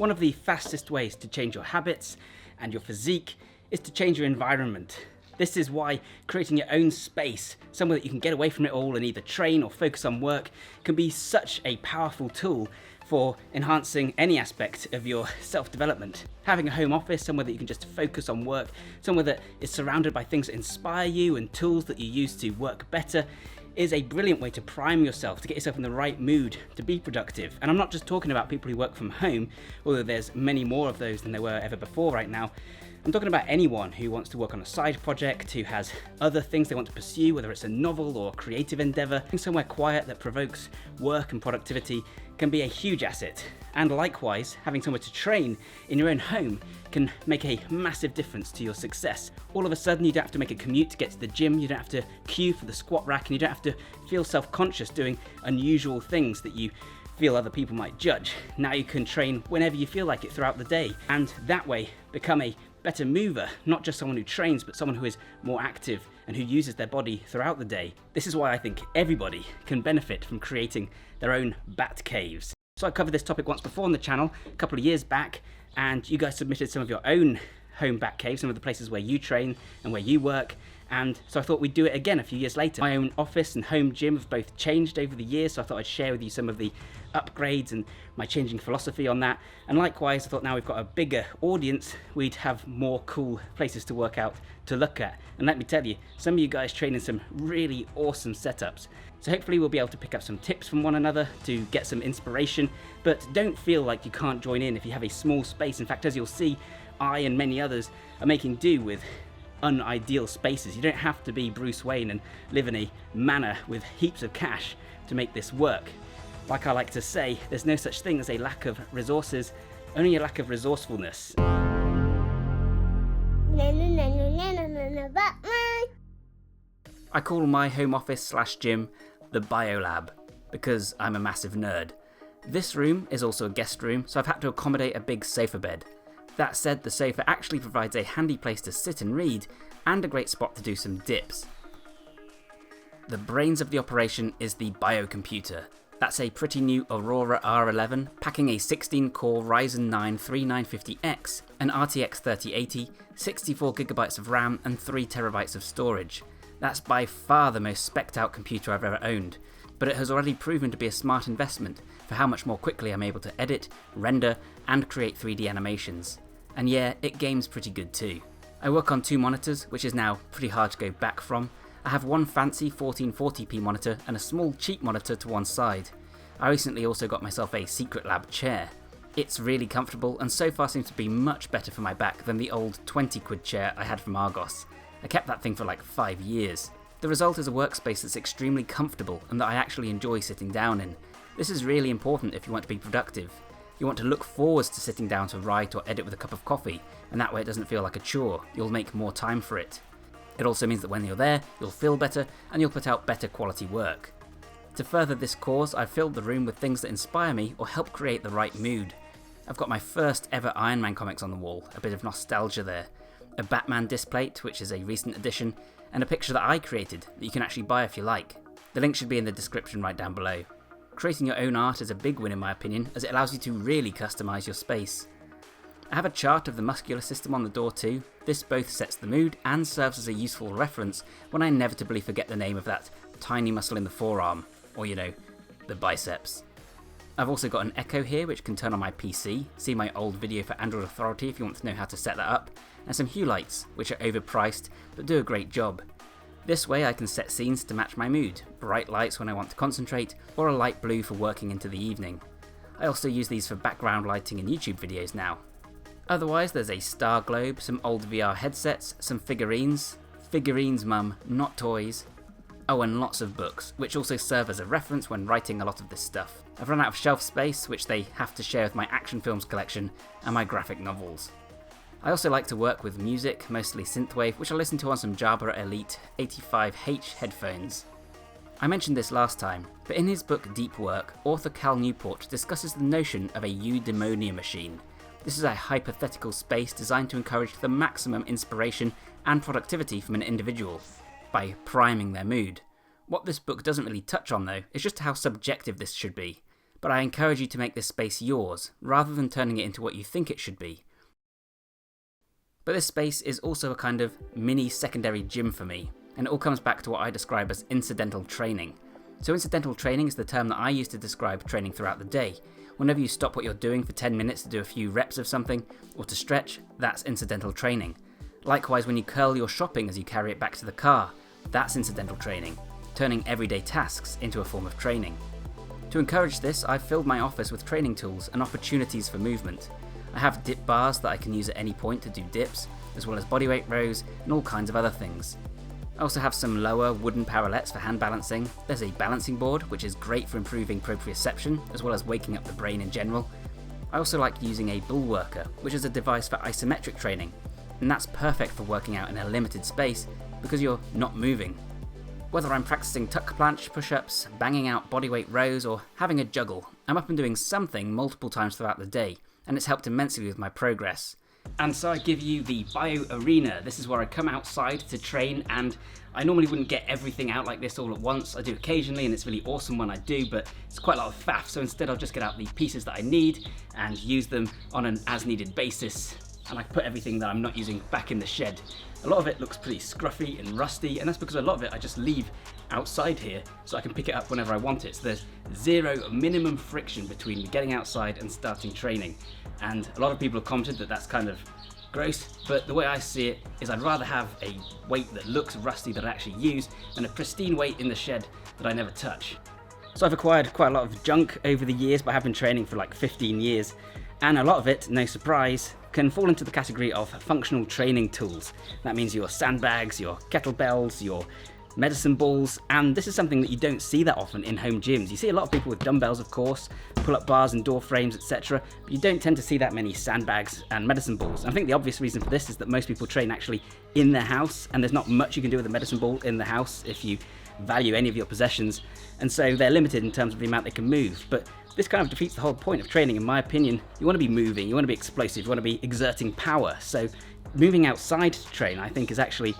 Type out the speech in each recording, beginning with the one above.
One of the fastest ways to change your habits and your physique is to change your environment. This is why creating your own space, somewhere that you can get away from it all and either train or focus on work, can be such a powerful tool for enhancing any aspect of your self-development. Having a home office, somewhere that you can just focus on work, somewhere that is surrounded by things that inspire you and tools that you use to work better, is a brilliant way to prime yourself, to get yourself in the right mood to be productive. And I'm not just talking about people who work from home, although there's many more of those than there were ever before right now. I'm talking about anyone who wants to work on a side project, who has other things they want to pursue, whether it's a novel or a creative endeavour. Somewhere quiet that provokes work and productivity can be a huge asset. And likewise, having somewhere to train in your own home can make a massive difference to your success. All of a sudden, you don't have to make a commute to get to the gym, you don't have to queue for the squat rack, and you don't have to feel self-conscious doing unusual things that you feel other people might judge. Now you can train whenever you feel like it throughout the day, and that way become a better mover, not just someone who trains, but someone who is more active and who uses their body throughout the day. This is why I think everybody can benefit from creating their own bat caves. So I covered this topic once before on the channel, a couple of years back, and you guys submitted some of your own home bat caves, some of the places where you train and where you work. And so I thought we'd do it again a few years later. My own office and home gym have both changed over the years, so I thought I'd share with you some of the upgrades and my changing philosophy on that. And likewise, I thought now we've got a bigger audience, we'd have more cool places to work out, to look at. And let me tell you, some of you guys train in some really awesome setups. So hopefully we'll be able to pick up some tips from one another to get some inspiration, but don't feel like you can't join in if you have a small space. In fact, as you'll see, I and many others are making do with unideal spaces. You don't have to be Bruce Wayne and live in a manor with heaps of cash to make this work. Like I like to say, there's no such thing as a lack of resources, only a lack of resourcefulness. I call my home office / gym the Biolab because I'm a massive nerd. This room is also a guest room, so I've had to accommodate a big sofa bed. That said, the sofa actually provides a handy place to sit and read, and a great spot to do some dips. The brains of the operation is the biocomputer. That's a pretty new Aurora R11, packing a 16-core Ryzen 9 3950X, an RTX 3080, 64GB of RAM and 3TB of storage. That's by far the most spec'd out computer I've ever owned, but it has already proven to be a smart investment for how much more quickly I'm able to edit, render, and create 3D animations. And yeah, it games pretty good too. I work on 2 monitors, which is now pretty hard to go back from. I have one fancy 1440p monitor and a small cheap monitor to one side. I recently also got myself a Secretlab chair. It's really comfortable and so far seems to be much better for my back than the old 20 quid chair I had from Argos. I kept that thing for like 5 years. The result is a workspace that's extremely comfortable and that I actually enjoy sitting down in. This is really important if you want to be productive. You want to look forward to sitting down to write or edit with a cup of coffee, and that way it doesn't feel like a chore, you'll make more time for it. It also means that when you're there, you'll feel better and you'll put out better quality work. To further this cause, I've filled the room with things that inspire me or help create the right mood. I've got my first ever Iron Man comics on the wall, a bit of nostalgia there. A Batman displate, which is a recent addition, and a picture that I created that you can actually buy if you like. The link should be in the description right down below. Creating your own art is a big win in my opinion, as it allows you to really customise your space. I have a chart of the muscular system on the door too. This both sets the mood and serves as a useful reference when I inevitably forget the name of that tiny muscle in the forearm, or you know, the biceps. I've also got an Echo here which can turn on my PC, see my old video for Android Authority if you want to know how to set that up, and some Hue lights, which are overpriced but do a great job. This way I can set scenes to match my mood, bright lights when I want to concentrate, or a light blue for working into the evening. I also use these for background lighting in YouTube videos now. Otherwise there's a star globe, some old VR headsets, some figurines mum, not toys. Oh, and lots of books, which also serve as a reference when writing a lot of this stuff. I've run out of shelf space, which they have to share with my action films collection and my graphic novels. I also like to work with music, mostly synthwave, which I listen to on some Jabra Elite 85H headphones. I mentioned this last time, but in his book Deep Work, author Cal Newport discusses the notion of a eudaimonia machine. This is a hypothetical space designed to encourage the maximum inspiration and productivity from an individual, by priming their mood. What this book doesn't really touch on though, is just how subjective this should be. but I encourage you to make this space yours, rather than turning it into what you think it should be. But this space is also a kind of mini secondary gym for me, and it all comes back to what I describe as incidental training. So incidental training is the term that I use to describe training throughout the day. Whenever you stop what you're doing for 10 minutes to do a few reps of something, or to stretch, that's incidental training. Likewise, when you curl your shopping as you carry it back to the car, that's incidental training, turning everyday tasks into a form of training. To encourage this, I've filled my office with training tools and opportunities for movement. I have dip bars that I can use at any point to do dips, as well as bodyweight rows and all kinds of other things. I also have some lower wooden parallettes for hand balancing. There's a balancing board, which is great for improving proprioception, as well as waking up the brain in general. I also like using a Bullworker, which is a device for isometric training, and that's perfect for working out in a limited space because you're not moving. Whether I'm practicing tuck planche push-ups, banging out bodyweight rows, or having a juggle, I'm up and doing something multiple times throughout the day, and it's helped immensely with my progress. And so I give you the Bio Arena. This is where I come outside to train, and I normally wouldn't get everything out like this all at once. I do occasionally, and it's really awesome when I do, but it's quite a lot of faff. So instead I'll just get out the pieces that I need and use them on an as-needed basis. And I put everything that I'm not using back in the shed. A lot of it looks pretty scruffy and rusty, and that's because a lot of it I just leave outside here so I can pick it up whenever I want it. So there's zero minimum friction between getting outside and starting training. And a lot of people have commented that that's kind of gross, but the way I see it is I'd rather have a weight that looks rusty that I actually use than a pristine weight in the shed that I never touch. So I've acquired quite a lot of junk over the years, but I have been training for like 15 years. And a lot of it, no surprise, can fall into the category of functional training tools. That means your sandbags, your kettlebells, your medicine balls, and this is something that you don't see that often in home gyms. You see a lot of people with dumbbells, of course, pull-up bars and door frames, etc., but you don't tend to see that many sandbags and medicine balls. And I think the obvious reason for this is that most people train actually in their house, and there's not much you can do with a medicine ball in the house if you value any of your possessions, and so they're limited in terms of the amount they can move. But this kind of defeats the whole point of training, in my opinion. You want to be moving, you want to be explosive, you want to be exerting power. So moving outside to train, I think, is actually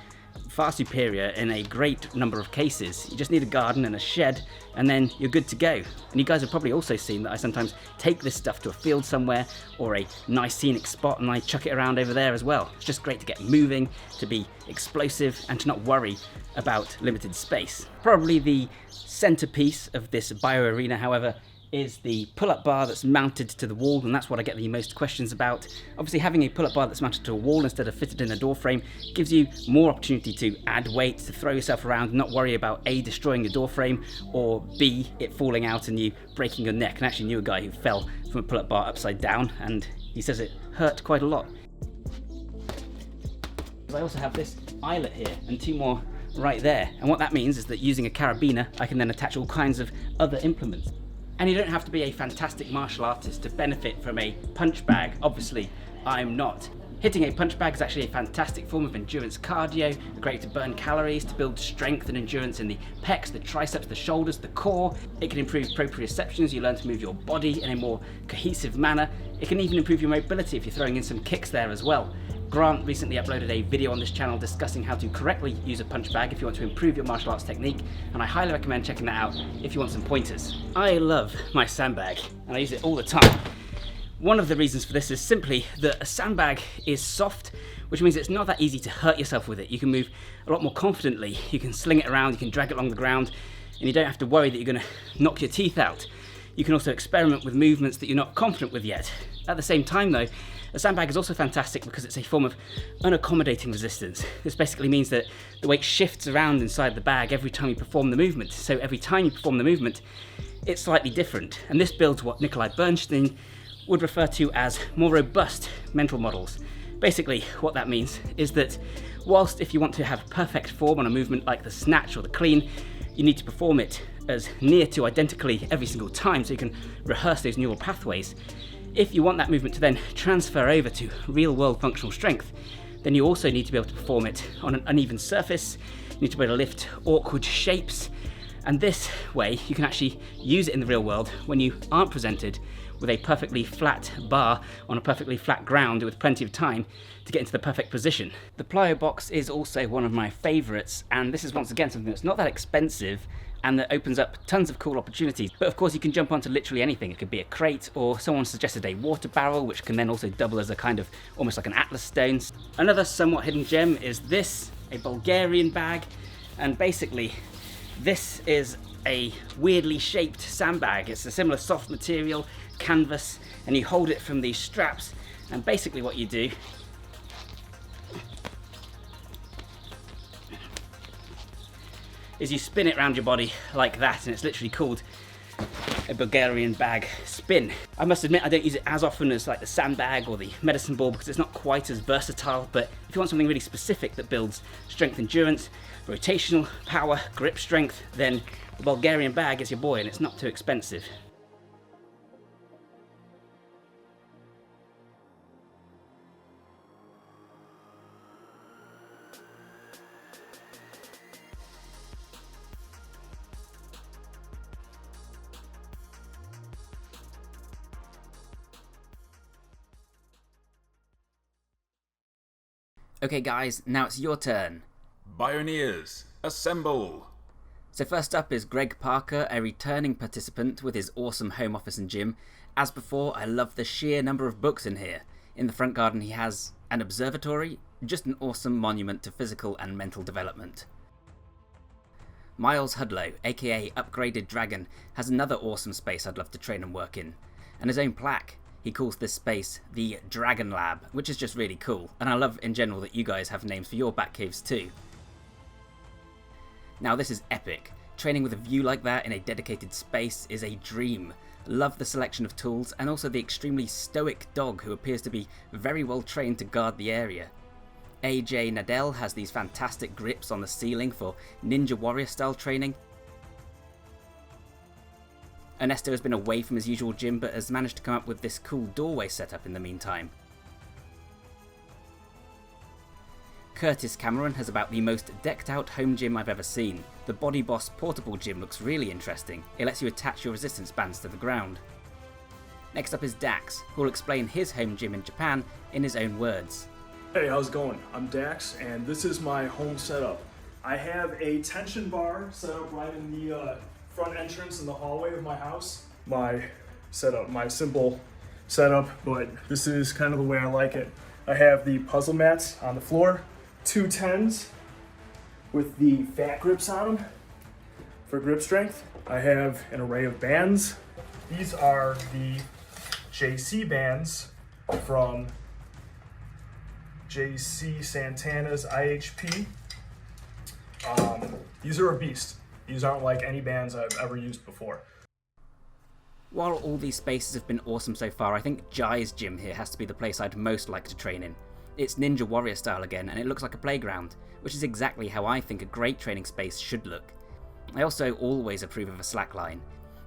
far superior in a great number of cases. You just need a garden and a shed, and then you're good to go. And you guys have probably also seen that I sometimes take this stuff to a field somewhere or a nice scenic spot and I chuck it around over there as well. It's just great to get moving, to be explosive, and to not worry about limited space. Probably the centerpiece of this Bio Arena, however, is the pull-up bar that's mounted to the wall, and that's what I get the most questions about. Obviously, having a pull-up bar that's mounted to a wall instead of fitted in a door frame gives you more opportunity to add weight, to throw yourself around, and not worry about A, destroying your door frame, or B, it falling out and you breaking your neck. And I actually knew a guy who fell from a pull-up bar upside down, and he says it hurt quite a lot. I also have this eyelet here and two more right there, and what that means is that using a carabiner I can then attach all kinds of other implements. And you don't have to be a fantastic martial artist to benefit from a punch bag. Obviously, I'm not. Hitting a punch bag is actually a fantastic form of endurance cardio, great to burn calories, to build strength and endurance in the pecs, the triceps, the shoulders, the core. It can improve proprioception as you learn to move your body in a more cohesive manner. It can even improve your mobility if you're throwing in some kicks there as well. Grant recently uploaded a video on this channel discussing how to correctly use a punch bag if you want to improve your martial arts technique, and I highly recommend checking that out if you want some pointers. I love my sandbag, and I use it all the time. One of the reasons for this is simply that a sandbag is soft, which means it's not that easy to hurt yourself with it. You can move a lot more confidently, you can sling it around, you can drag it along the ground, and you don't have to worry that you're going to knock your teeth out. You can also experiment with movements that you're not confident with yet. At the same time though, a sandbag is also fantastic because it's a form of unaccommodating resistance. This basically means that the weight shifts around inside the bag every time you perform the movement. So every time you perform the movement, it's slightly different. And this builds what Nikolai Bernstein would refer to as more robust mental models. Basically, what that means is that whilst if you want to have perfect form on a movement like the snatch or the clean, you need to perform it as near to identically every single time so you can rehearse those neural pathways. If you want that movement to then transfer over to real-world functional strength, then you also need to be able to perform it on an uneven surface. You need to be able to lift awkward shapes, and this way you can actually use it in the real world when you aren't presented with a perfectly flat bar on a perfectly flat ground with plenty of time to get into the perfect position. The plyo box is also one of my favourites, and this is once again something that's not that expensive and that opens up tons of cool opportunities. But of course you can jump onto literally anything. It could be a crate, or someone suggested a water barrel, which can then also double as a kind of, almost like an atlas stone. Another somewhat hidden gem is this, a Bulgarian bag, and basically this is a weirdly shaped sandbag. It's a similar soft material, canvas, and you hold it from these straps, and basically what you do is you spin it around your body like that, and it's literally called a Bulgarian bag spin. I must admit I don't use it as often as like the sandbag or the medicine ball because it's not quite as versatile, but if you want something really specific that builds strength, endurance, rotational power, grip strength, then the Bulgarian bag is your boy, and it's not too expensive. Okay guys, now it's your turn. Bioneers, assemble! So first up is Greg Parker, a returning participant with his awesome home office and gym. As before, I love the sheer number of books in here. In the front garden he has an observatory, just an awesome monument to physical and mental development. Miles Hudlow, aka Upgraded Dragon, has another awesome space I'd love to train and work in, and his own plaque. He calls this space the Dragon Lab, which is just really cool, and I love in general that you guys have names for your Batcaves too. Now this is epic. Training with a view like that in a dedicated space is a dream. Love the selection of tools, and also the extremely stoic dog who appears to be very well trained to guard the area. AJ Nadell has these fantastic grips on the ceiling for Ninja Warrior style training. Ernesto has been away from his usual gym, but has managed to come up with this cool doorway setup in the meantime. Curtis Cameron has about the most decked out home gym I've ever seen. The Body Boss portable gym looks really interesting. It lets you attach your resistance bands to the ground. Next up is Dax, who will explain his home gym in Japan in his own words. Hey, how's it going? I'm Dax, and this is my home setup. I have a tension bar set up right in the front entrance in the hallway of my house. My setup, my simple setup, but this is kind of the way I like it. I have the puzzle mats on the floor, 2 10s with the fat grips on them for grip strength. I have an array of bands. These are the JC bands from JC Santana's IHP. These are a beast. These aren't like any bands I've ever used before. While all these spaces have been awesome so far, I think Jai's gym here has to be the place I'd most like to train in. It's Ninja Warrior style again, and it looks like a playground, which is exactly how I think a great training space should look. I also always approve of a slackline.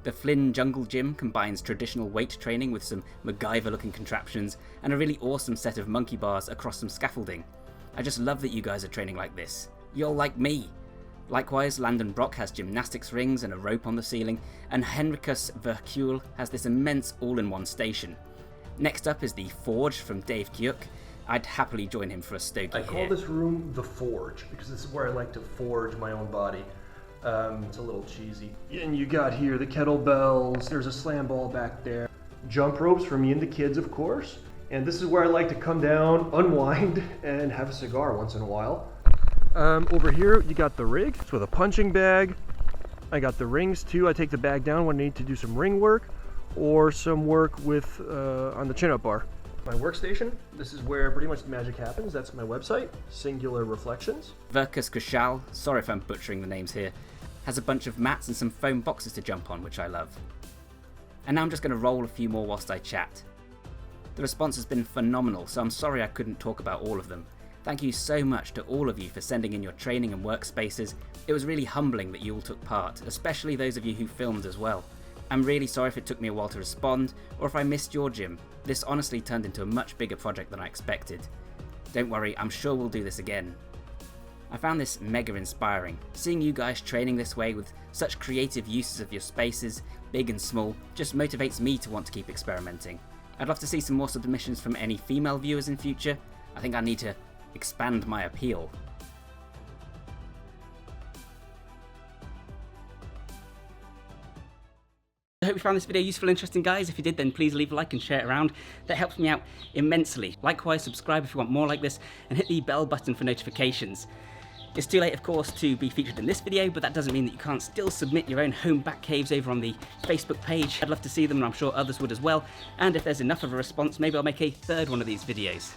The Flynn Jungle Gym combines traditional weight training with some MacGyver looking contraptions and a really awesome set of monkey bars across some scaffolding. I just love that you guys are training like this. You're like me. Likewise, Landon Brock has gymnastics rings and a rope on the ceiling, and Henricus Verkuel has this immense all-in-one station. Next up is the Forge from Dave Kyuk. I'd happily join him for a stogie I call this room the Forge because this is where I like to forge my own body. It's a little cheesy. And you got here the kettlebells, there's a slam ball back there, jump ropes for me and the kids, of course. And this is where I like to come down, unwind, and have a cigar once in a while. Over here, you got the rig. It's with a punching bag. I got the rings too. I take the bag down when I need to do some ring work or some work with on the chin-up bar. My workstation, this is where pretty much the magic happens. That's my website, Singular Reflections. Verkus Kushal, sorry if I'm butchering the names here, has a bunch of mats and some foam boxes to jump on, which I love. And now I'm just going to roll a few more whilst I chat. The response has been phenomenal, so I'm sorry I couldn't talk about all of them. Thank you so much to all of you for sending in your training and workspaces. It was really humbling that you all took part, especially those of you who filmed as well. I'm really sorry if it took me a while to respond, or if I missed your gym. This honestly turned into a much bigger project than I expected. Don't worry, I'm sure we'll do this again. I found this mega inspiring. Seeing you guys training this way with such creative uses of your spaces, big and small, just motivates me to want to keep experimenting. I'd love to see some more submissions from any female viewers in future. I think I need to expand my appeal. I hope you found this video useful and interesting, guys. If you did, then please leave a like and share it around. That helps me out immensely. Likewise, subscribe if you want more like this, and hit the bell button for notifications. It's too late, of course, to be featured in this video, but that doesn't mean that you can't still submit your own home bat caves over on the Facebook page. I'd love to see them, and I'm sure others would as well. And if there's enough of a response, maybe I'll make a third one of these videos.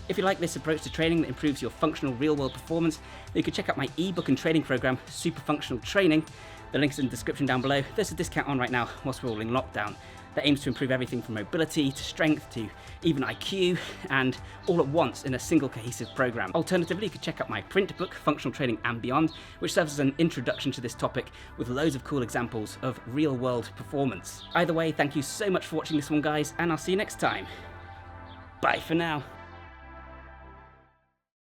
If you like this approach to training that improves your functional real-world performance, then you can check out my ebook and training program, Super Functional Training. The link's in the description down below. There's a discount on right now whilst we're all in lockdown that aims to improve everything from mobility to strength to even IQ, and all at once in a single cohesive program. Alternatively, you could check out my print book, Functional Training and Beyond, which serves as an introduction to this topic with loads of cool examples of real-world performance. Either way, thank you so much for watching this one, guys, and I'll see you next time. Bye for now.